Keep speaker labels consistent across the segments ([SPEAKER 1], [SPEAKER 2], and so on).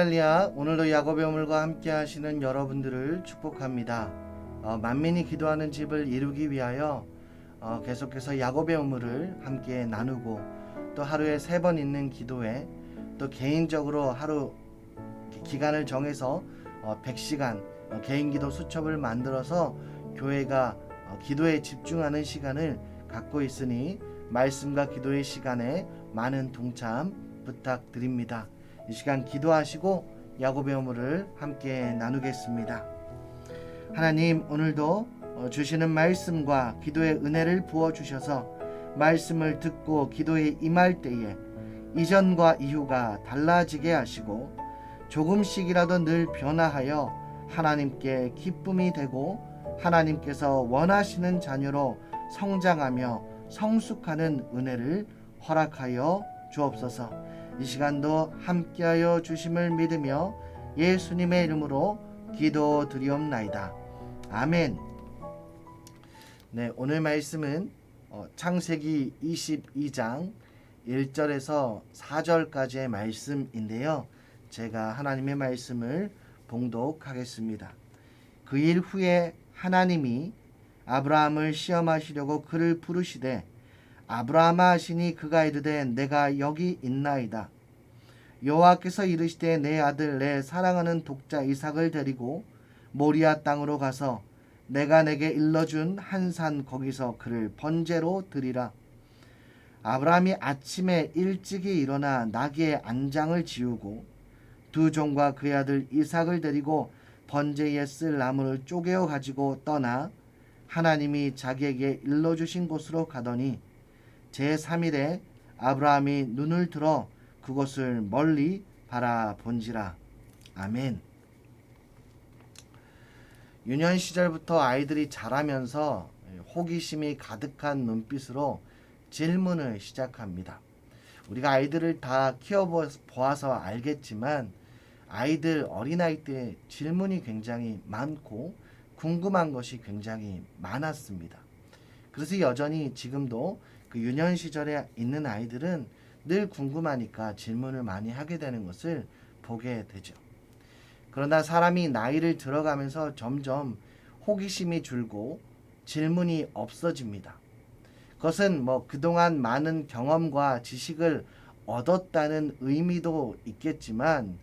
[SPEAKER 1] 할렐루야. 오늘도 야곱의 우물과 함께 하시는 여러분들을 축복합니다. 만민이 기도하는 집을 이루기 위하여 계속해서 야곱의 우물을 함께 나누고, 또 하루에 3번 있는 기도회, 또 개인적으로 하루 기간을 정해서 100시간 개인 기도 수첩을 만들어서 교회가 기도에 집중하는 시간을 갖고 있으니 말씀과 기도의 시간에 많은 동참 부탁드립니다. 이 시간 기도하시고 야곱의 우물을 함께 나누겠습니다. 하나님, 오늘도 주시는 말씀과 기도의 은혜를 부어주셔서 말씀을 듣고 기도에 임할 때에 이전과 이후가 달라지게 하시고 조금씩이라도 늘 변화하여 하나님께 기쁨이 되고 하나님께서 원하시는 자녀로 성장하며 성숙하는 은혜를 허락하여 주옵소서. 이 시간도 함께하여 주심을 믿으며 예수님의 이름으로 기도드리옵나이다. 아멘. 네, 오늘 말씀은 창세기 22장 1절에서 4절까지의 말씀인데요. 제가 하나님의 말씀을 봉독하겠습니다. 그 일 후에 하나님이 아브라함을 시험하시려고 그를 부르시되 아브라함아 하시니 그가 이르되 내가 여기 있나이다. 여호와께서 이르시되 내 아들 내 사랑하는 독자 이삭을 데리고 모리아 땅으로 가서 내가 내게 일러준 한 산 거기서 그를 번제로 드리라. 아브라함이 아침에 일찍이 일어나 나귀의 안장을 지우고 두 종과 그의 아들 이삭을 데리고 번제에 쓸 나무를 쪼개어 가지고 떠나 하나님이 자기에게 일러주신 곳으로 가더니 제3일에 아브라함이 눈을 들어 그곳을 멀리 바라본지라. 아멘. 유년 시절부터 아이들이 자라면서 호기심이 가득한 눈빛으로 질문을 시작합니다. 우리가 아이들을 다 키워보아서 알겠지만 아이들 어린아이 때 질문이 굉장히 많고 궁금한 것이 굉장히 많았습니다. 그래서 여전히 지금도 그 유년 시절에 있는 아이들은 늘 궁금하니까 질문을 많이 하게 되는 것을 보게 되죠. 그러나 사람이 나이를 들어가면서 점점 호기심이 줄고 질문이 없어집니다. 그것은 그동안 많은 경험과 지식을 얻었다는 의미도 있겠지만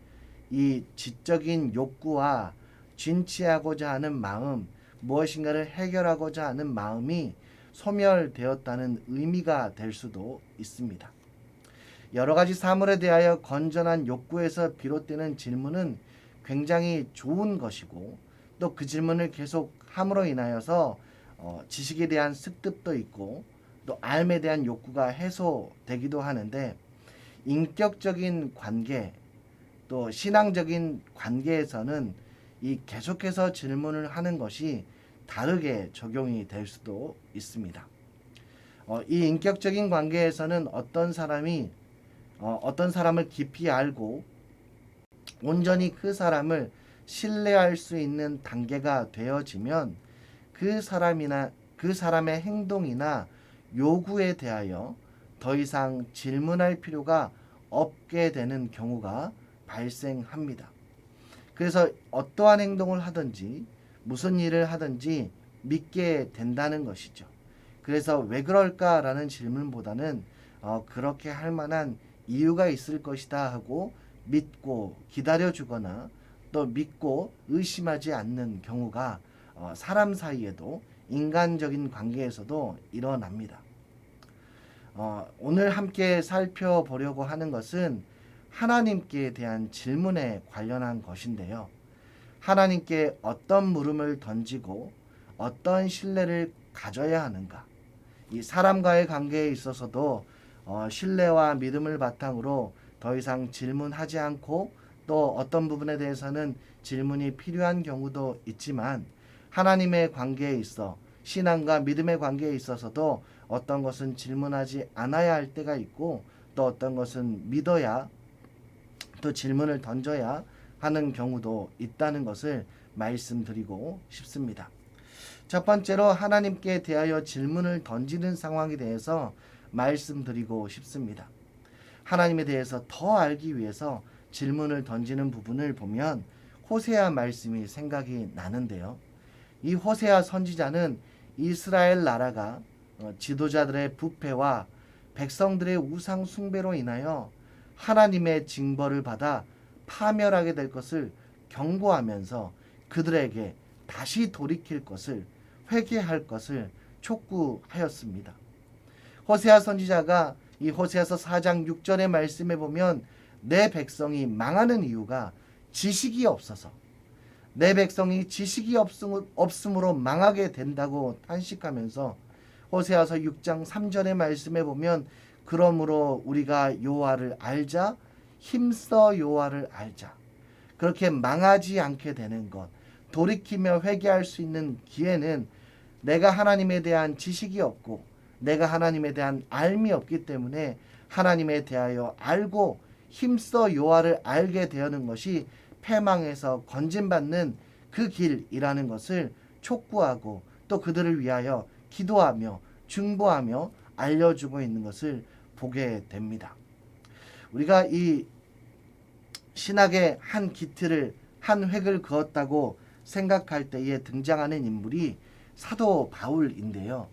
[SPEAKER 1] 이 지적인 욕구와 진취하고자 하는 마음, 무엇인가를 해결하고자 하는 마음이 소멸되었다는 의미가 될 수도 있습니다. 여러 가지 사물에 대하여 건전한 욕구에서 비롯되는 질문은 굉장히 좋은 것이고 또 그 질문을 계속 함으로 인하여서 지식에 대한 습득도 있고 또 알에 대한 욕구가 해소되기도 하는데, 인격적인 관계 또 신앙적인 관계에서는 이 계속해서 질문을 하는 것이 다르게 적용이 될 수도 있습니다. 이 인격적인 관계에서는 어떤 사람이 어떤 사람을 깊이 알고 온전히 그 사람을 신뢰할 수 있는 단계가 되어지면 그 사람의 행동이나 요구에 대하여 더 이상 질문할 필요가 없게 되는 경우가 발생합니다. 그래서 어떠한 행동을 하든지 무슨 일을 하든지 믿게 된다는 것이죠. 그래서 왜 그럴까라는 질문보다는 그렇게 할 만한 이유가 있을 것이다 하고 믿고 기다려주거나 또 믿고 의심하지 않는 경우가 사람 사이에도 인간적인 관계에서도 일어납니다. 오늘 함께 살펴보려고 하는 것은 하나님께 대한 질문에 관련한 것인데요. 하나님께 어떤 물음을 던지고 어떤 신뢰를 가져야 하는가? 이 사람과의 관계에 있어서도 신뢰와 믿음을 바탕으로 더 이상 질문하지 않고 또 어떤 부분에 대해서는 질문이 필요한 경우도 있지만 하나님의 관계에 있어 신앙과 믿음의 관계에 있어서도 어떤 것은 질문하지 않아야 할 때가 있고 또 어떤 것은 믿어야 또 질문을 던져야 하는 경우도 있다는 것을 말씀드리고 싶습니다. 첫 번째로 하나님께 대하여 질문을 던지는 상황에 대해서 말씀드리고 싶습니다. 하나님에 대해서 더 알기 위해서 질문을 던지는 부분을 보면 호세아 말씀이 생각이 나는데요. 이 호세아 선지자는 이스라엘 나라가 지도자들의 부패와 백성들의 우상 숭배로 인하여 하나님의 징벌을 받아 파멸하게 될 것을 경고하면서 그들에게 다시 돌이킬 것을, 회개할 것을 촉구하였습니다. 호세아 선지자가 이 호세아서 4장 6절의 말씀에 보면 내 백성이 망하는 이유가 지식이 없어서, 내 백성이 지식이 없음으로 망하게 된다고 탄식하면서 호세아서 6장 3절의 말씀에 보면 그러므로 우리가 여호와를 알자, 힘써 여호와를 알자. 그렇게 망하지 않게 되는 것, 돌이키며 회개할 수 있는 기회는 내가 하나님에 대한 지식이 없고 내가 하나님에 대한 알미 없기 때문에 하나님에 대하여 알고 힘써 여호와를 알게 되는 것이 패망에서 건진받는 그 길이라는 것을 촉구하고 또 그들을 위하여 기도하며 중보하며 알려주고 있는 것을 보게 됩니다. 우리가 이 신학의 한 기틀을, 한 획을 그었다고 생각할 때에 등장하는 인물이 사도 바울인데요.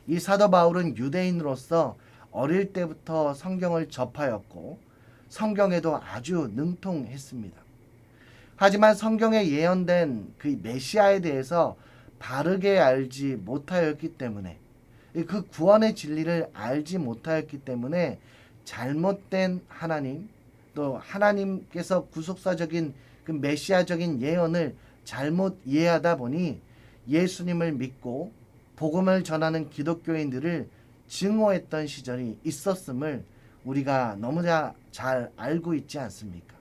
[SPEAKER 1] 이 사도 바울은 유대인으로서 어릴 때부터 성경을 접하였고 성경에도 아주 능통했습니다. 하지만 성경에 예언된 그 메시아에 대해서 바르게 알지 못하였기 때문에, 그 구원의 진리를 알지 못하였기 때문에 잘못된 하나님, 또 하나님께서 구속사적인 그 메시아적인 예언을 잘못 이해하다 보니 예수님을 믿고 복음을 전하는 기독교인들을 증오했던 시절이 있었음을 우리가 너무나 잘 알고 있지 않습니까?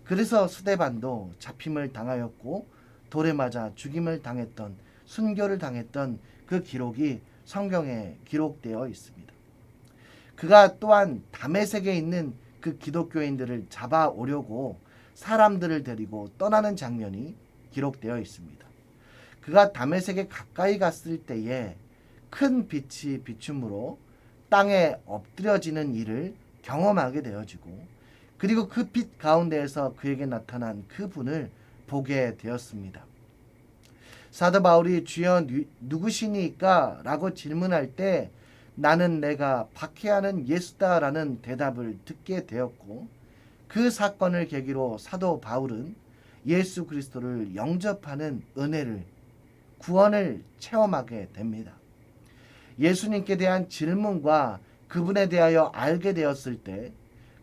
[SPEAKER 1] 그래서 스데반도 잡힘을 당하였고 돌에 맞아 죽임을 당했던, 순교를 당했던 그 기록이 성경에 기록되어 있습니다. 그가 또한 다메섹에 있는 그 기독교인들을 잡아오려고 사람들을 데리고 떠나는 장면이 기록되어 있습니다. 그가 다메섹에 가까이 갔을 때에 큰 빛이 비춤으로 땅에 엎드려지는 일을 경험하게 되어지고, 그리고 그 빛 가운데에서 그에게 나타난 그분을 보게 되었습니다. 사도 바울이 주여 누구시니까? 라고 질문할 때 나는 내가 박해하는 예수다라는 대답을 듣게 되었고, 그 사건을 계기로 사도 바울은 예수 그리스도를 영접하는 은혜를, 구원을 체험하게 됩니다. 예수님께 대한 질문과 그분에 대하여 알게 되었을 때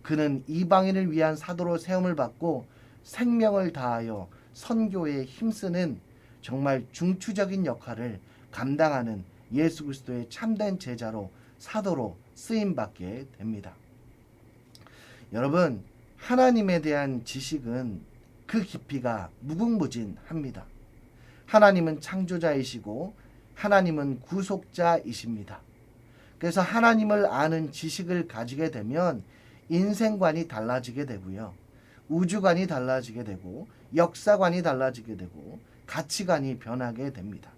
[SPEAKER 1] 그는 이방인을 위한 사도로 세움을 받고 생명을 다하여 선교에 힘쓰는 정말 중추적인 역할을 감당하는 예수 그리스도의 참된 제자로, 사도로 쓰임받게 됩니다. 여러분, 하나님에 대한 지식은 그 깊이가 무궁무진합니다. 하나님은 창조자이시고 하나님은 구속자이십니다. 그래서 하나님을 아는 지식을 가지게 되면 인생관이 달라지게 되고요. 우주관이 달라지게 되고 역사관이 달라지게 되고 가치관이 변하게 됩니다.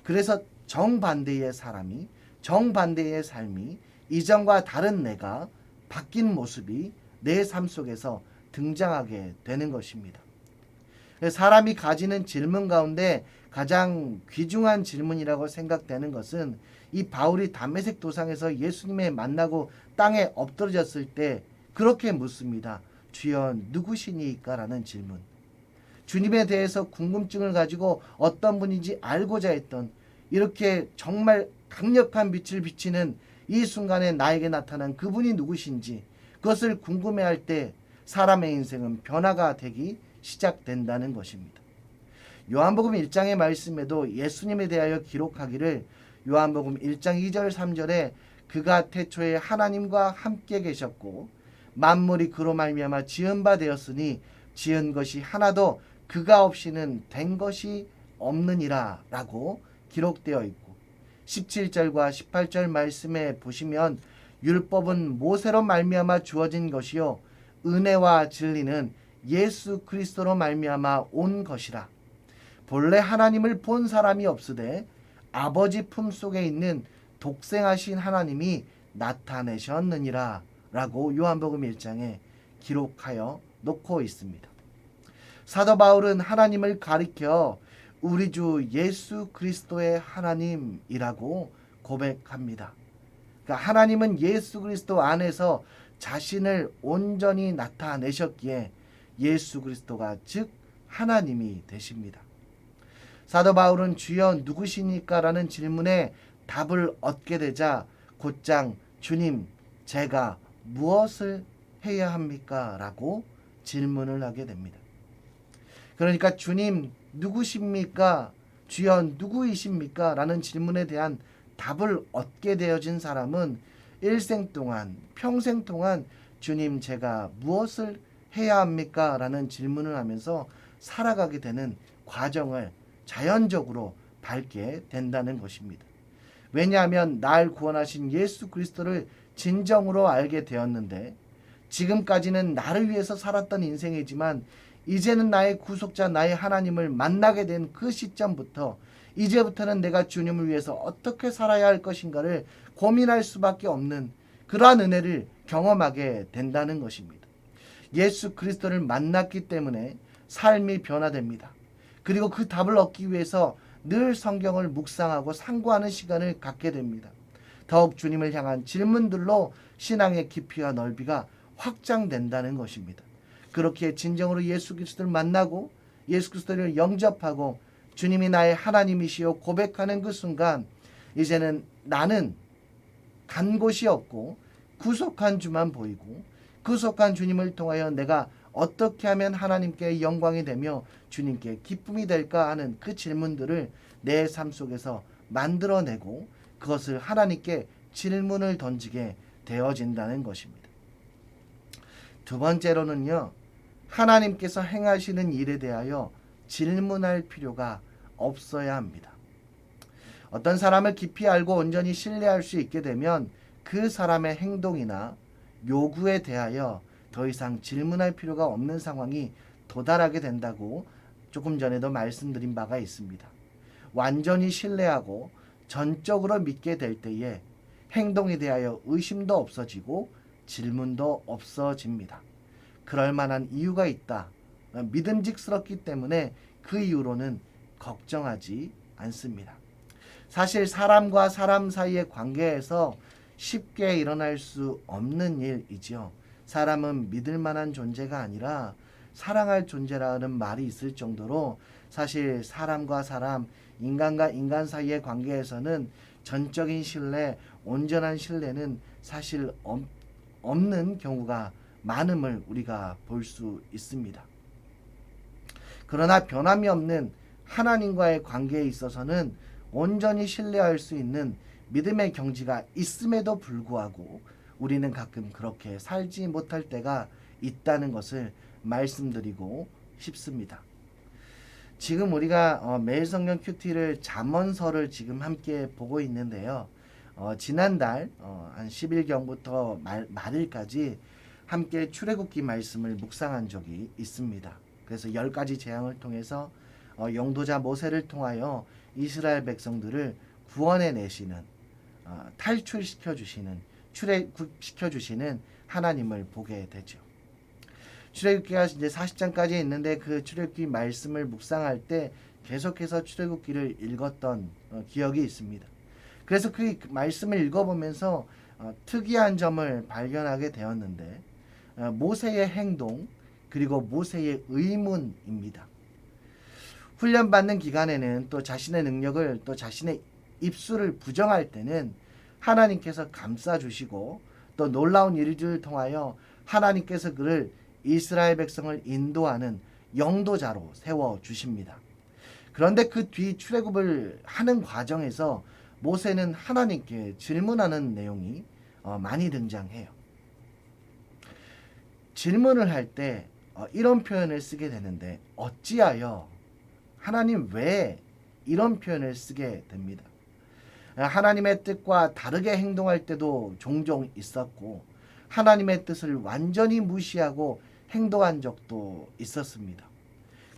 [SPEAKER 1] 그래서 정반대의 사람이, 정반대의 삶이, 이전과 다른 내가 바뀐 모습이 내 삶 속에서 등장하게 되는 것입니다. 사람이 가지는 질문 가운데 가장 귀중한 질문이라고 생각되는 것은 이 바울이 다메섹 도상에서 예수님을 만나고 땅에 엎드러졌을 때 그렇게 묻습니다. 주여 누구시니까? 라는 질문. 주님에 대해서 궁금증을 가지고 어떤 분인지 알고자 했던, 이렇게 정말 강력한 빛을 비치는 이 순간에 나에게 나타난 그분이 누구신지 그것을 궁금해할 때 사람의 인생은 변화가 되기 시작된다는 것입니다. 요한복음 1장의 말씀에도 예수님에 대하여 기록하기를 요한복음 1장 2절 3절에 그가 태초에 하나님과 함께 계셨고 만물이 그로 말미암아 지은 바 되었으니 지은 것이 하나도 그가 없이는 된 것이 없느니라 라고 기록되어 있고, 17절과 18절 말씀에 보시면 율법은 모세로 말미암아 주어진 것이요 은혜와 진리는 예수 그리스도로 말미암아 온 것이라. 본래 하나님을 본 사람이 없으되 아버지 품속에 있는 독생하신 하나님이 나타내셨느니라 라고 요한복음 1장에 기록하여 놓고 있습니다. 사도 바울은 하나님을 가리켜 우리 주 예수 그리스도의 하나님이라고 고백합니다. 그러니까 하나님은 예수 그리스도 안에서 자신을 온전히 나타내셨기에 예수 그리스도가 즉 하나님이 되십니다. 사도 바울은 주여 누구시니까? 라는 질문에 답을 얻게 되자 곧장 주님 제가 무엇을 해야 합니까? 라고 질문을 하게 됩니다. 그러니까 주님 누구십니까? 주여 누구이십니까? 라는 질문에 대한 답을 얻게 되어진 사람은 일생 동안 평생 동안 주님 제가 무엇을 해야 합니까? 라는 질문을 하면서 살아가게 되는 과정을 자연적으로 밟게 된다는 것입니다. 왜냐하면 날 구원하신 예수 그리스도를 진정으로 알게 되었는데 지금까지는 나를 위해서 살았던 인생이지만 이제는 나의 구속자 나의 하나님을 만나게 된 그 시점부터 이제부터는 내가 주님을 위해서 어떻게 살아야 할 것인가를 고민할 수밖에 없는 그러한 은혜를 경험하게 된다는 것입니다. 예수 그리스도를 만났기 때문에 삶이 변화됩니다. 그리고 그 답을 얻기 위해서 늘 성경을 묵상하고 상고하는 시간을 갖게 됩니다. 더욱 주님을 향한 질문들로 신앙의 깊이와 넓이가 확장된다는 것입니다. 그렇게 진정으로 예수 그리스도를 만나고 예수 그리스도를 영접하고 주님이 나의 하나님이시오 고백하는 그 순간 이제는 나는 간 곳이 없고 구속한 주만 보이고 구속한 주님을 통하여 내가 어떻게 하면 하나님께 영광이 되며 주님께 기쁨이 될까 하는 그 질문들을 내 삶 속에서 만들어내고 그것을 하나님께 질문을 던지게 되어진다는 것입니다. 두 번째로는요, 하나님께서 행하시는 일에 대하여 질문할 필요가 없어야 합니다. 어떤 사람을 깊이 알고 온전히 신뢰할 수 있게 되면 그 사람의 행동이나 요구에 대하여 더 이상 질문할 필요가 없는 상황이 도달하게 된다고 조금 전에도 말씀드린 바가 있습니다. 완전히 신뢰하고 전적으로 믿게 될 때에 행동에 대하여 의심도 없어지고 질문도 없어집니다. 그럴 만한 이유가 있다. 믿음직스럽기 때문에 그 이유로는 걱정하지 않습니다. 사실 사람과 사람 사이의 관계에서 쉽게 일어날 수 없는 일이죠. 사람은 믿을 만한 존재가 아니라 사랑할 존재라는 말이 있을 정도로 사실 사람과 사람, 인간과 인간 사이의 관계에서는 전적인 신뢰, 온전한 신뢰는 사실 없는 경우가 많음을 우리가 볼 수 있습니다. 그러나 변함이 없는 하나님과의 관계에 있어서는 온전히 신뢰할 수 있는 믿음의 경지가 있음에도 불구하고 우리는 가끔 그렇게 살지 못할 때가 있다는 것을 말씀드리고 싶습니다. 지금 우리가 매일 성경 큐티를 잠언서를 지금 함께 보고 있는데요. 지난달 한 10일경부터 말일까지 함께 출애굽기 말씀을 묵상한 적이 있습니다. 그래서 10가지 재앙을 통해서 영도자 모세를 통하여 이스라엘 백성들을 구원해 내시는 탈출시켜 주시는 출애굽시켜 주시는 하나님을 보게 되죠. 출애굽기가 이제 40장까지 있는데 그 출애굽기 말씀을 묵상할 때 계속해서 출애굽기를 읽었던 기억이 있습니다. 그래서 그 말씀을 읽어보면서 특이한 점을 발견하게 되었는데 모세의 행동 그리고 모세의 의문입니다. 훈련받는 기간에는 또 자신의 능력을 또 자신의 입술을 부정할 때는 하나님께서 감싸주시고 또 놀라운 일들을 통하여 하나님께서 그를 이스라엘 백성을 인도하는 영도자로 세워주십니다. 그런데 그 뒤 출애굽을 하는 과정에서 모세는 하나님께 질문하는 내용이 많이 등장해요. 질문을 할 때 이런 표현을 쓰게 되는데 어찌하여 하나님 왜 이런 표현을 쓰게 됩니다. 하나님의 뜻과 다르게 행동할 때도 종종 있었고 하나님의 뜻을 완전히 무시하고 행동한 적도 있었습니다.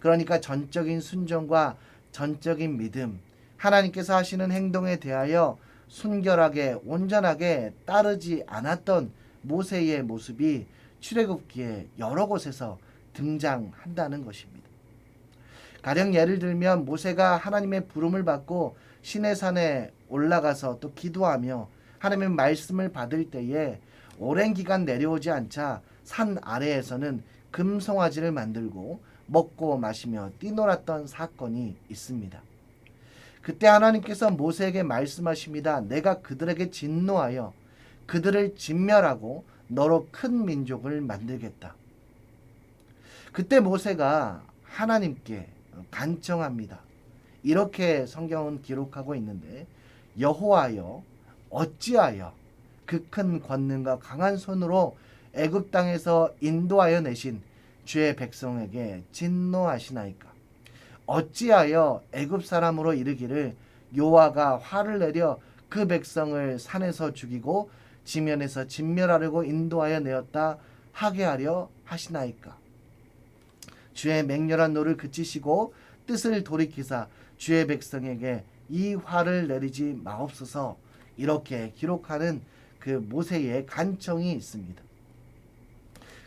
[SPEAKER 1] 그러니까 전적인 순종과 전적인 믿음, 하나님께서 하시는 행동에 대하여 순결하게 온전하게 따르지 않았던 모세의 모습이 출애굽기에 여러 곳에서 등장한다는 것입니다. 가령 예를 들면 모세가 하나님의 부름을 받고 시내산에 올라가서 또 기도하며 하나님의 말씀을 받을 때에 오랜 기간 내려오지 않자 산 아래에서는 금송아지를 만들고 먹고 마시며 뛰놀았던 사건이 있습니다. 그때 하나님께서 모세에게 말씀하십니다. 내가 그들에게 진노하여 그들을 진멸하고 너로 큰 민족을 만들겠다. 그때 모세가 하나님께 간청합니다. 이렇게 성경은 기록하고 있는데 여호와여 어찌하여 그 큰 권능과 강한 손으로 애굽 땅에서 인도하여 내신 주의 백성에게 진노하시나이까. 어찌하여 애굽 사람으로 이르기를 여호와가 화를 내려 그 백성을 산에서 죽이고 지면에서 진멸하려고 인도하여 내었다 하게 하려 하시나이까. 주의 맹렬한 노를 그치시고 뜻을 돌이키사 주의 백성에게 이 화를 내리지 마옵소서. 이렇게 기록하는 그 모세의 간청이 있습니다.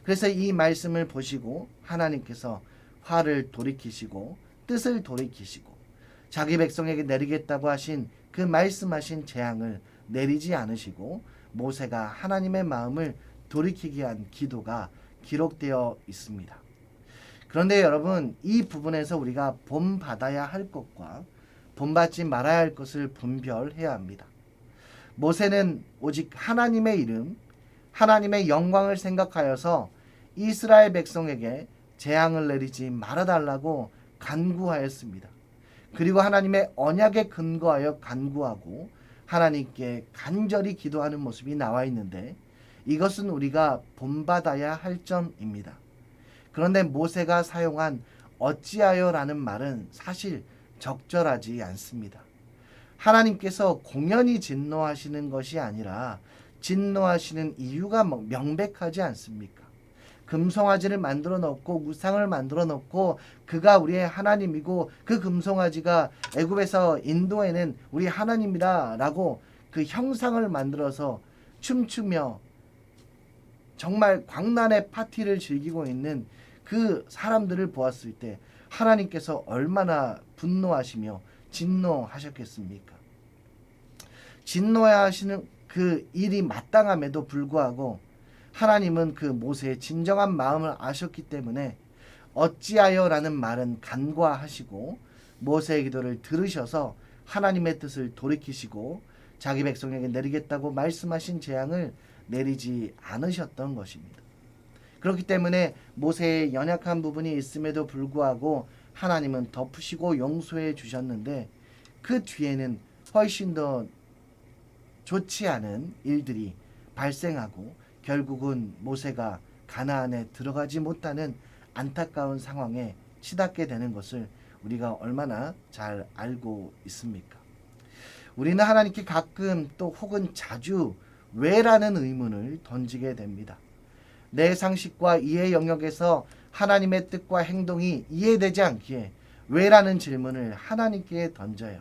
[SPEAKER 1] 그래서 이 말씀을 보시고 하나님께서 화를 돌이키시고 뜻을 돌이키시고 자기 백성에게 내리겠다고 하신 그 말씀하신 재앙을 내리지 않으시고 모세가 하나님의 마음을 돌이키게 한 기도가 기록되어 있습니다. 그런데 여러분, 이 부분에서 우리가 본받아야 할 것과 본받지 말아야 할 것을 분별해야 합니다. 모세는 오직 하나님의 이름, 하나님의 영광을 생각하여서 이스라엘 백성에게 재앙을 내리지 말아달라고 간구하였습니다. 그리고 하나님의 언약에 근거하여 간구하고 하나님께 간절히 기도하는 모습이 나와 있는데 이것은 우리가 본받아야 할 점입니다. 그런데 모세가 사용한 어찌하여라는 말은 사실 적절하지 않습니다. 하나님께서 공연히 진노하시는 것이 아니라 진노하시는 이유가 명백하지 않습니까? 금송아지를 만들어 놓고 우상을 만들어 놓고 그가 우리의 하나님이고 그 금송아지가 애굽에서 인도해낸 우리 하나님이라라고 그 형상을 만들어서 춤추며 정말 광란의 파티를 즐기고 있는 그 사람들을 보았을 때 하나님께서 얼마나 분노하시며 진노하셨겠습니까? 진노하시는 그 일이 마땅함에도 불구하고 하나님은 그 모세의 진정한 마음을 아셨기 때문에 어찌하여라는 말은 간과하시고 모세의 기도를 들으셔서 하나님의 뜻을 돌이키시고 자기 백성에게 내리겠다고 말씀하신 재앙을 내리지 않으셨던 것입니다. 그렇기 때문에 모세의 연약한 부분이 있음에도 불구하고 하나님은 덮으시고 용서해 주셨는데 그 뒤에는 훨씬 더 좋지 않은 일들이 발생하고 결국은 모세가 가나안에 들어가지 못하는 안타까운 상황에 치닫게 되는 것을 우리가 얼마나 잘 알고 있습니까? 우리는 하나님께 가끔 또 혹은 자주 왜라는 의문을 던지게 됩니다. 내 상식과 이해 영역에서 하나님의 뜻과 행동이 이해되지 않기에 왜라는 질문을 하나님께 던져요.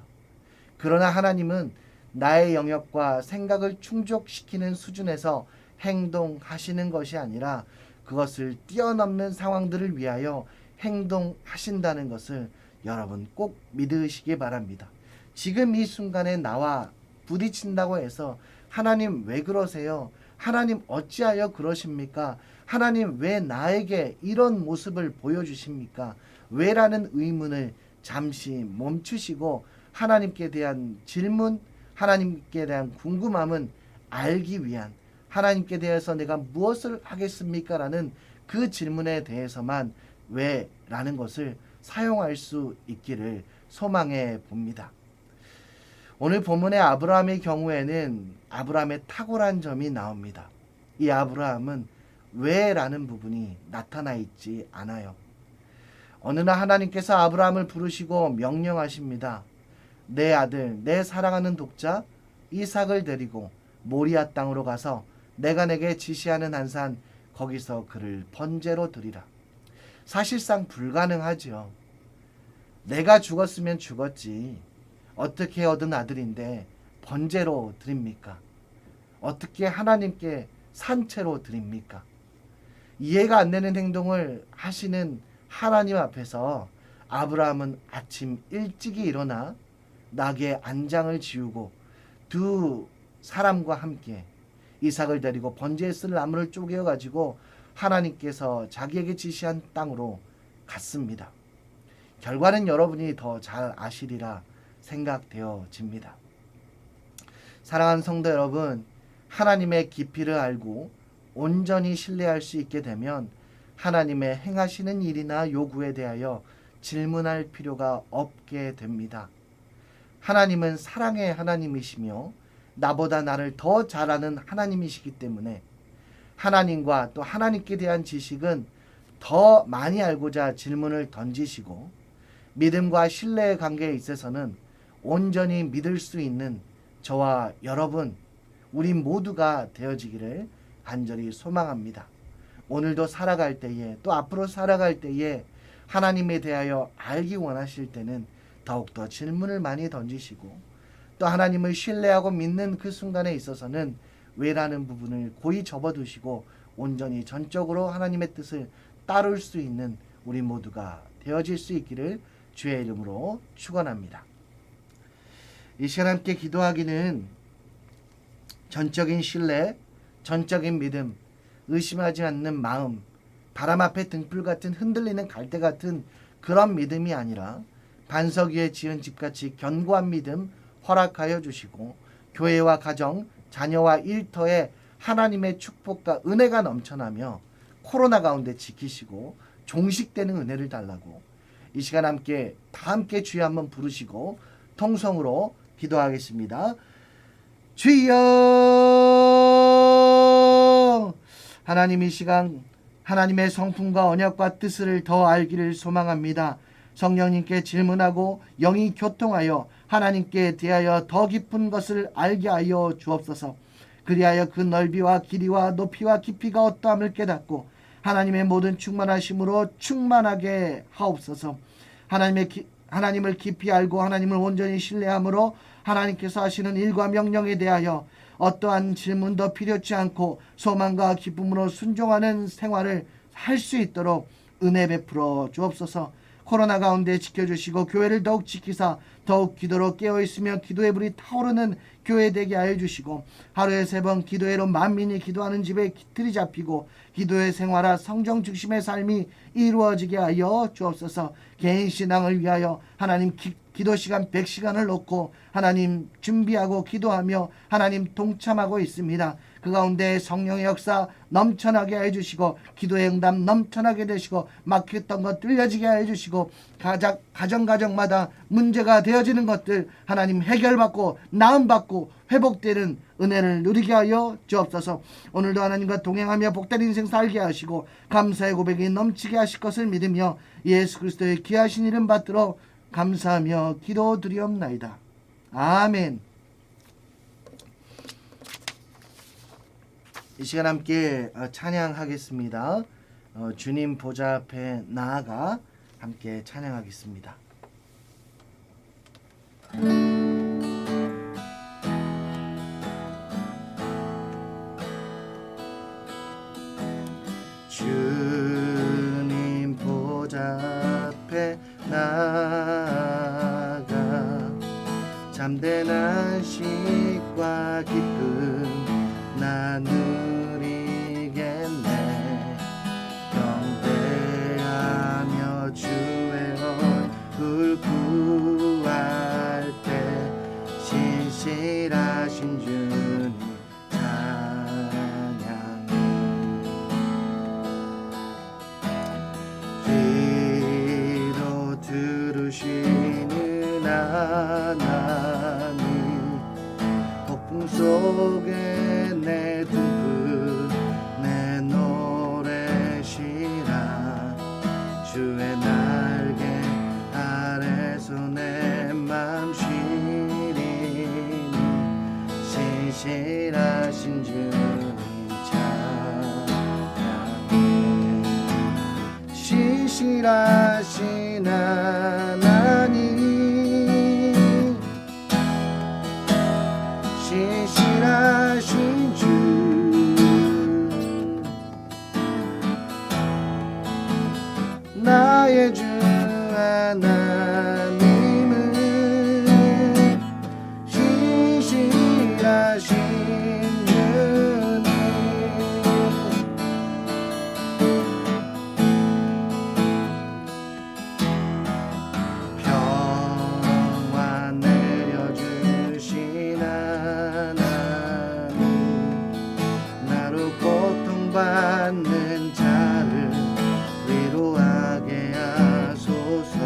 [SPEAKER 1] 그러나 하나님은 나의 영역과 생각을 충족시키는 수준에서 행동하시는 것이 아니라 그것을 뛰어넘는 상황들을 위하여 행동하신다는 것을 여러분 꼭 믿으시기 바랍니다. 지금 이 순간에 나와 부딪힌다고 해서 하나님 왜 그러세요? 하나님 어찌하여 그러십니까? 하나님 왜 나에게 이런 모습을 보여주십니까? 왜라는 의문을 잠시 멈추시고 하나님께 대한 질문, 하나님께 대한 궁금함은 알기 위한 하나님께 대해서 내가 무엇을 하겠습니까? 라는 그 질문에 대해서만 왜? 라는 것을 사용할 수 있기를 소망해 봅니다. 오늘 본문의 아브라함의 경우에는 아브라함의 탁월한 점이 나옵니다. 이 아브라함은 왜? 라는 부분이 나타나 있지 않아요. 어느 날 하나님께서 아브라함을 부르시고 명령하십니다. 내 아들, 내 사랑하는 독자 이삭을 데리고 모리아 땅으로 가서 내가 내게 지시하는 한 산 거기서 그를 번제로 드리라. 사실상 불가능하죠. 내가 죽었으면 죽었지. 어떻게 얻은 아들인데 번제로 드립니까? 어떻게 하나님께 산채로 드립니까? 이해가 안 되는 행동을 하시는 하나님 앞에서 아브라함은 아침 일찍이 일어나 낙의 안장을 지우고 두 사람과 함께 이삭을 데리고 번제에 쓸 나무를 쪼개어 가지고 하나님께서 자기에게 지시한 땅으로 갔습니다. 결과는 여러분이 더 잘 아시리라 생각되어집니다. 사랑하는 성도 여러분, 하나님의 깊이를 알고 온전히 신뢰할 수 있게 되면 하나님의 행하시는 일이나 요구에 대하여 질문할 필요가 없게 됩니다. 하나님은 사랑의 하나님이시며 나보다 나를 더 잘 아는 하나님이시기 때문에 하나님과 또 하나님께 대한 지식은 더 많이 알고자 질문을 던지시고 믿음과 신뢰의 관계에 있어서는 온전히 믿을 수 있는 저와 여러분, 우리 모두가 되어지기를 간절히 소망합니다. 오늘도 살아갈 때에 또 앞으로 살아갈 때에 하나님에 대하여 알기 원하실 때는 더욱더 질문을 많이 던지시고 또 하나님을 신뢰하고 믿는 그 순간에 있어서는 왜라는 부분을 고이 접어두시고 온전히 전적으로 하나님의 뜻을 따를 수 있는 우리 모두가 되어질 수 있기를 주의 이름으로 축원합니다. 이 시간 함께 기도하기는 전적인 신뢰, 전적인 믿음, 의심하지 않는 마음, 바람 앞에 등불 같은 흔들리는 갈대 같은 그런 믿음이 아니라 반석 위에 지은 집같이 견고한 믿음 허락하여 주시고 교회와 가정, 자녀와 일터에 하나님의 축복과 은혜가 넘쳐나며 코로나 가운데 지키시고 종식되는 은혜를 달라고 이 시간 함께 다 함께 주여 한번 부르시고 통성으로 기도하겠습니다. 주여, 하나님 이 시간 하나님의 성품과 언약과 뜻을 더 알기를 소망합니다. 성령님께 질문하고 영이 교통하여 하나님께 대하여 더 깊은 것을 알게 하여 주옵소서. 그리하여 그 넓이와 길이와 높이와 깊이가 어떠함을 깨닫고 하나님의 모든 충만하심으로 충만하게 하옵소서. 하나님을 깊이 알고 하나님을 온전히 신뢰함으로 하나님께서 하시는 일과 명령에 대하여 어떠한 질문도 필요치 않고 소망과 기쁨으로 순종하는 생활을 할 수 있도록 은혜 베풀어 주옵소서. 코로나 가운데 지켜주시고 교회를 더욱 지키사 더욱 기도로 깨어있으며 기도의 불이 타오르는 교회 되게 하여 주시고 하루에 3번 기도회로 만민이 기도하는 집에 틀이 잡히고 기도의 생활화 성령 중심의 삶이 이루어지게 하여 주옵소서. 개인 신앙을 위하여 하나님 기도 시간 100시간을 놓고 하나님 준비하고 기도하며 하나님 동참하고 있습니다. 그 가운데 성령의 역사 넘쳐나게 해주시고 기도의 응답 넘쳐나게 되시고 막혔던 것 뚫려지게 해주시고 가정마다 문제가 되어지는 것들 하나님 해결받고 나음받고 회복되는 은혜를 누리게 하여 주옵소서. 오늘도 하나님과 동행하며 복된 인생 살게 하시고 감사의 고백이 넘치게 하실 것을 믿으며 예수 그리스도의 귀하신 이름 받들어 감사하며 기도드리옵나이다. 아멘. 이 시간 함께 찬양하겠습니다. 주님 보좌 앞에 나아가 함께 찬양하겠습니다. 주님 보좌 앞에 나아가 참된 안식과 기쁨 나 누리겠네. 경배하며 주의 얼굴 구할 때 신실하신 주님 찬양해. 기도 들으시는 하나님 폭풍 속에 내 등불 내 노래시라 주의 날개 아래서 내 맘 쉬리니 신실하신 주님 찬양해. 신실하신 하나님 신실하신 주 나의 주 하나님은 신실하신 주님 평안 내려주신 하나님 나로 고통받는 자를 위로하게 하소서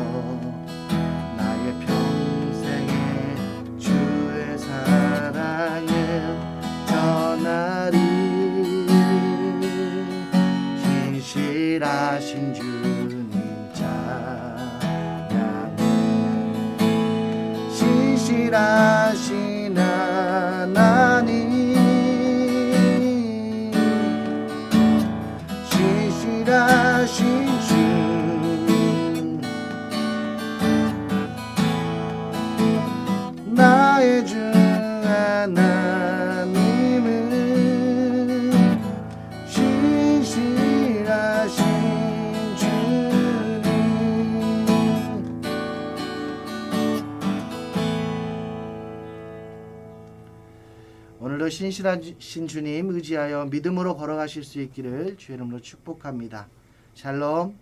[SPEAKER 1] 나의 평생에 주의 사랑을 전하리 신실하신 주님 찬양해 신실하신 하나님 신실하신 주 나의 주 하나님은 신실하신 주님 오늘도 신실하신 주님 의지하여 믿음으로 걸어가실 수 있기를 주의 이름으로 축복합니다. 샬롬.